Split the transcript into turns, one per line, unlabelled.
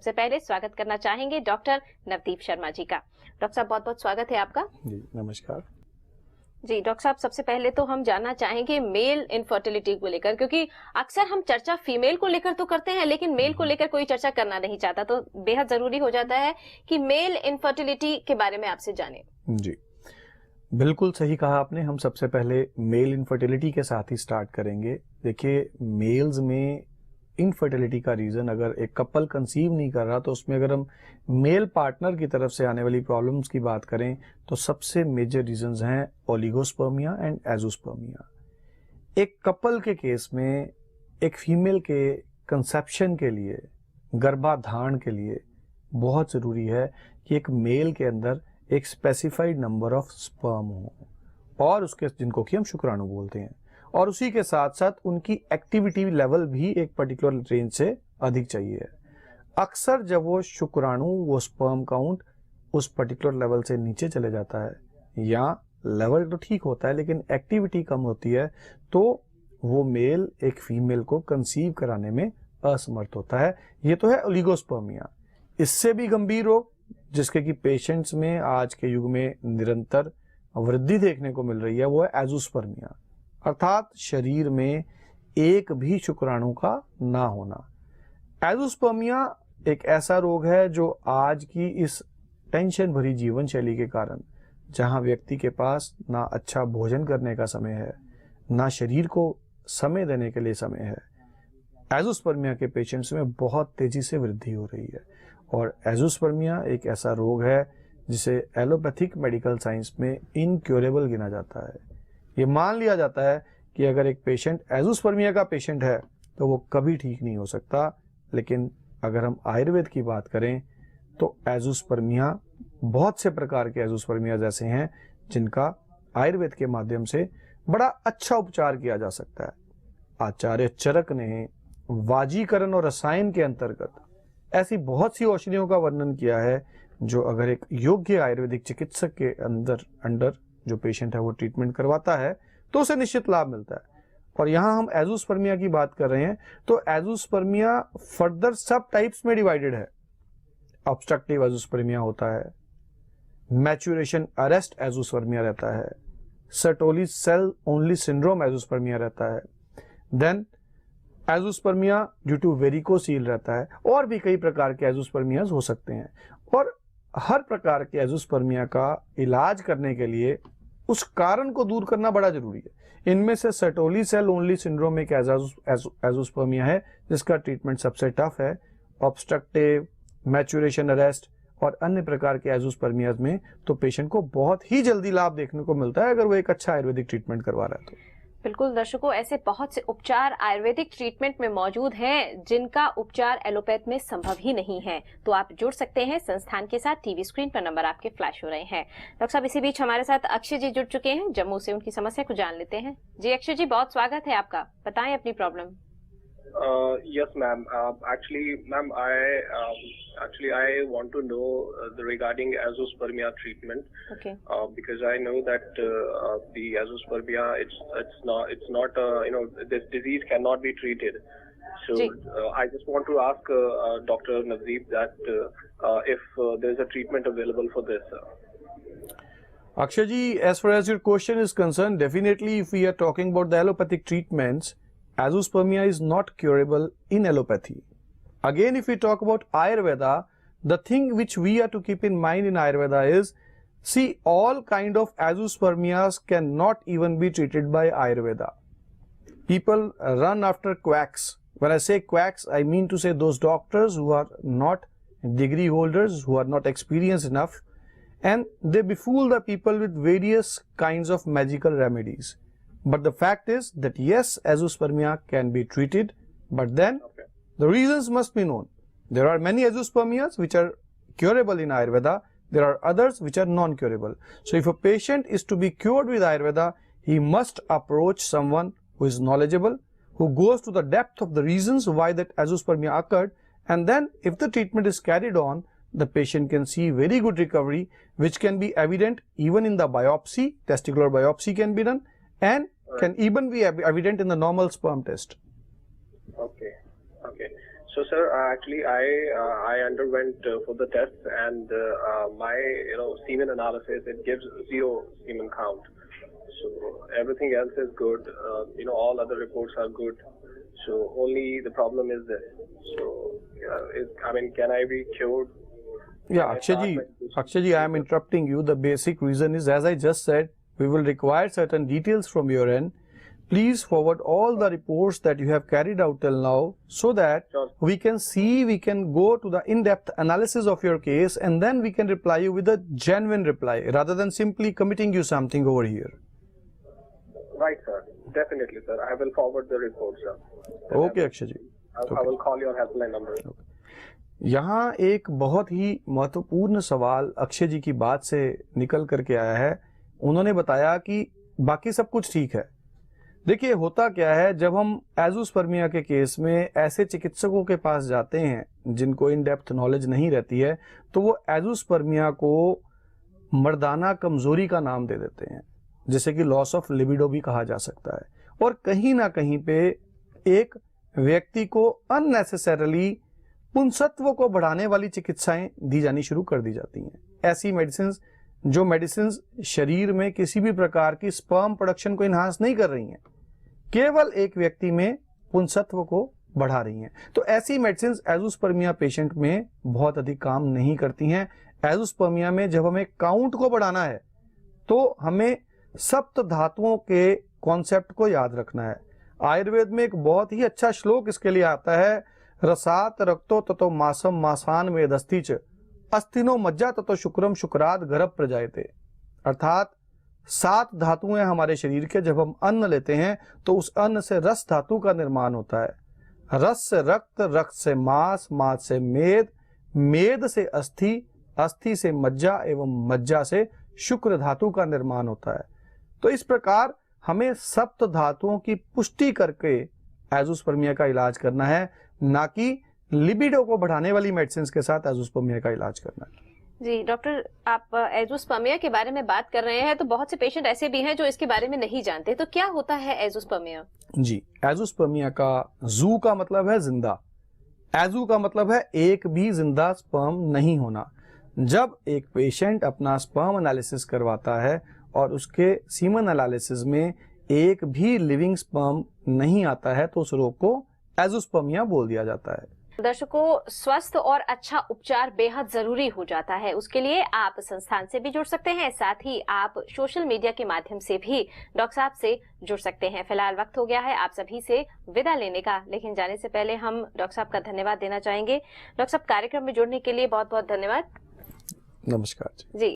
सबसे पहले स्वागत करना चाहेंगे डॉक्टर नवदीप शर्मा जी का। डॉक्टर साहब बहुत बहुत स्वागत है आपका।
जी नमस्कार।
जी डॉक्टर साहब, सबसे पहले तो हम जानना चाहेंगे मेल इनफर्टिलिटी को लेकर, क्योंकि अक्सर हम चर्चा फीमेल को लेकर तो करते हैं लेकिन मेल को लेकर कोई चर्चा करना नहीं चाहता, तो बेहद जरूरी हो जाता है कि मेल इनफर्टिलिटी के बारे में आपसे जाने।
जी बिल्कुल सही कहा आपने। हम सबसे पहले मेल इनफर्टिलिटी के साथ ही स्टार्ट करेंगे। देखिए, मेल्स में इनफर्टिलिटी का रीजन, अगर एक कपल कंसीव नहीं कर रहा तो उसमें अगर हम मेल पार्टनर की तरफ से आने वाली प्रॉब्लम्स की बात करें तो सबसे मेजर रीजंस हैं ओलिगोस्पर्मिया एंड एजोस्पर्मिया। एक कपल के केस में एक फीमेल के कंसेप्शन के लिए, गर्भाधारण के लिए बहुत जरूरी है कि एक मेल के अंदर एक स्पेसिफाइड नंबर ऑफ स्पर्म हो, और उसके जिनको कि हम शुक्राणु बोलते हैं, और उसी के साथ साथ उनकी एक्टिविटी लेवल भी एक पर्टिकुलर रेंज से अधिक चाहिए। अक्सर जब वो शुक्राणु, वो स्पर्म काउंट उस पर्टिकुलर लेवल से नीचे चले जाता है या लेवल तो ठीक होता है लेकिन एक्टिविटी कम होती है, तो वो मेल एक फीमेल को कंसीव कराने में असमर्थ होता है। ये तो है ओलिगोस्पर्मिया। इससे भी गंभीर रोग जिसके कि पेशेंट्स में आज के युग में निरंतर वृद्धि देखने को मिल रही है, वो है एजोस्पर्मिया, अर्थात शरीर में एक भी शुक्राणु का ना होना। एजोस्पर्मिया एक ऐसा रोग है जो आज की इस टेंशन भरी जीवन शैली के कारण, जहां व्यक्ति के पास ना अच्छा भोजन करने का समय है, ना शरीर को समय देने के लिए समय है, एजोस्पर्मिया के पेशेंट्स में बहुत तेजी से वृद्धि हो रही है। और एजोस्पर्मिया एक ऐसा रोग है जिसे एलोपैथिक मेडिकल साइंस में इनक्योरेबल गिना जाता है। ये मान लिया जाता है कि अगर एक पेशेंट एजोस्पर्मिया का पेशेंट है तो वो कभी ठीक नहीं हो सकता, लेकिन अगर हम आयुर्वेद की बात करें तो एजोस्पर्मिया, बहुत से प्रकार के एजोस्पर्मिया जैसे हैं जिनका आयुर्वेद के माध्यम से बड़ा अच्छा उपचार किया जा सकता है। आचार्य चरक ने वाजीकरण और रसायन के अंतर्गत ऐसी बहुत सी औषधियों का वर्णन किया है जो अगर एक योग्य आयुर्वेदिक चिकित्सक के अंडर जो पेशेंट है वो ट्रीटमेंट करवाता है तो उसे निश्चित लाभ मिलता है। और यहाँ हम एजोस्पर्मिया की बात कर रहे हैं तो एजोस्पर्मिया फर्दर सब टाइप्स में डिवाइडेड है। ऑब्स्ट्रक्टिव एजोस्पर्मिया होता है, मैच्योरेशन अरेस्ट एजोस्पर्मिया रहता है, Sertoli cell only syndrome azoospermia रहता है, then azoospermia due to varicocele रहता है, और भी कई प्रकार के एजोस्पर्मियाज हो सकते हैं। और हर प्रकार के एजोस्पर्मिया का इलाज करने के लिए उस कारण को दूर करना बड़ा जरूरी है। इनमें से सर्टोली सेल ओनली सिंड्रोम एक एजोस्पर्मिया है जिसका ट्रीटमेंट सबसे टफ है। ऑब्स्ट्रक्टिव, मैच्योरेशन अरेस्ट और अन्य प्रकार के एजोस्पर्मियाज में तो पेशेंट को बहुत ही जल्दी लाभ देखने को मिलता है अगर वो एक अच्छा आयुर्वेदिक ट्रीटमेंट करवा रहा है तो।
बिल्कुल दर्शकों, ऐसे बहुत से उपचार आयुर्वेदिक ट्रीटमेंट में मौजूद हैं जिनका उपचार एलोपैथ में संभव ही नहीं है। तो आप जुड़ सकते हैं संस्थान के साथ। टीवी स्क्रीन पर नंबर आपके फ्लैश हो रहे हैं। डॉक्टर साहब, इसी बीच हमारे साथ अक्षय जी जुड़ चुके हैं जम्मू से, उनकी समस्या को जान लेते हैं। जी अक्षय जी, बहुत स्वागत है आपका, बताएं अपनी problem.
Yes, ma'am. Ma'am, I want to know regarding azoospermia treatment.
Okay.
Because I know that the azoospermia, it's not this disease cannot be treated. So I just want to ask Dr. Navdeep that if there is a treatment available for this.
Akshay ji, as far as your question is concerned, definitely if we are talking about the allopathic treatments, azoospermia is not curable in allopathy. Again, if we talk about Ayurveda, the thing which we are to keep in mind in Ayurveda is, see, all kind of azoospermias cannot even be treated by Ayurveda. People run after quacks. When I say quacks, I mean to say those doctors who are not degree holders, who are not experienced enough, and they befool the people with various kinds of magical remedies. But the fact is that yes, azoospermia can be treated, but then the reasons must be known. There are many azoospermias which are curable in Ayurveda. There are others which are non-curable. So if a patient is to be cured with Ayurveda, he must approach someone who is knowledgeable, who goes to the depth of the reasons why that azoospermia occurred, and then if the treatment is carried on, the patient can see very good recovery, which can be evident even in the biopsy. Testicular biopsy can be done and can even be evident in the normal sperm test.
Okay. So, sir, actually, I underwent for the tests, and my semen analysis, it gives 0 semen count. So everything else is good. All other reports are good. So only the problem is this. So can I be cured?
Yeah, Akshay ji, I am interrupting you. The basic reason is, as I just said, we will require certain details from your end. Please forward all the reports that you have carried out till now, so that we can go to the in-depth analysis of your case, and then we can reply you with a genuine reply, rather than simply committing you something over here.
Right, sir. Definitely, sir. I will forward the report, sir.
Okay, Akshay ji.
I will call your helpline number.
यहाँ एक बहुत ही महत्वपूर्ण सवाल अक्षय जी की बात से निकल करके आया है। उन्होंने बताया कि बाकी सब कुछ ठीक है। देखिए, होता क्या है, जब हम एज़ोस्पर्मिया के केस में ऐसे चिकित्सकों के पास जाते हैं जिनको इन डेप्थ नॉलेज नहीं रहती है, तो वो एज़ोस्पर्मिया को मर्दाना कमजोरी का नाम दे देते हैं, जिसे कि लॉस ऑफ लिबिडो भी कहा जा सकता है। और कहीं ना कहीं पे एक व्यक्ति को अननेसेसरली पुंसत्व को बढ़ाने वाली चिकित्साएं दी जानी शुरू कर दी जाती हैं। ऐसी मेडिसिन शरीर में किसी भी प्रकार की स्पर्म प्रोडक्शन को इनहांस नहीं कर रही हैं, केवल एक व्यक्ति में पुंसत्व को बढ़ा रही हैं। तो ऐसी मेडिसिन एज़ोस्पर्मिया पेशेंट में बहुत अधिक काम नहीं करती हैं। एज़ोस्पर्मिया में जब हमें काउंट को बढ़ाना है तो हमें सप्त धातुओं के कॉन्सेप्ट को याद रखना है। आयुर्वेद में एक बहुत ही अच्छा श्लोक इसके लिए आता है, रसात रक्तो ततो मासम मासान वेदस्थि च अस्थिनो मज्जा ततो शुक्रम शुक्राद गर्भ प्रजायते। अर्थात 7 धातुएं हमारे शरीर के, जब हम अन्न लेते हैं तो उस अन्न से रस धातु का निर्माण होता है। रस से रक्त, रक्त से मांस, मांस से मेद, मेद से अस्थि, अस्थि से मज्जा एवं मज्जा से शुक्र धातु का निर्माण होता है। तो इस प्रकार हमें सप्त धातुओं की पुष्टि करके एज़ोस्पर्मिया का इलाज करना है, ना कि लिबिडो को बढ़ाने वाली मेडिसिन के साथ एज़ोस्पर्मिया का इलाज करना है।
जी डॉक्टर, आप एज़ोस्पर्मिया के बारे में बात कर रहे हैं, तो बहुत से पेशेंट ऐसे भी हैं जो इसके बारे में नहीं जानते। तो क्या होता है एज़ोस्पर्मिया?
जी, एज़ोस्पर्मिया का जू का मतलब है जिंदा, एज़ू का मतलब है एक भी जिंदा स्पर्म नहीं होना। जब एक पेशेंट अपना स्पर्म एनालिसिस करवाता है और उसके सीमन एनालिसिस में एक भी लिविंग स्पर्म नहीं आता है, तो उस रोग को एज़ोस्पर्मिया बोल दिया जाता है।
दर्शकों, स्वस्थ और अच्छा उपचार बेहद जरूरी हो जाता है। उसके लिए आप संस्थान से भी जुड़ सकते हैं, साथ ही आप सोशल मीडिया के माध्यम से भी डॉक्टर साहब से जुड़ सकते हैं। फिलहाल वक्त हो गया है आप सभी से विदा लेने का, लेकिन जाने से पहले हम डॉक्टर साहब का धन्यवाद देना चाहेंगे। डॉक्टर साहब, कार्यक्रम में जुड़ने के लिए बहुत बहुत धन्यवाद।
नमस्कार
जी।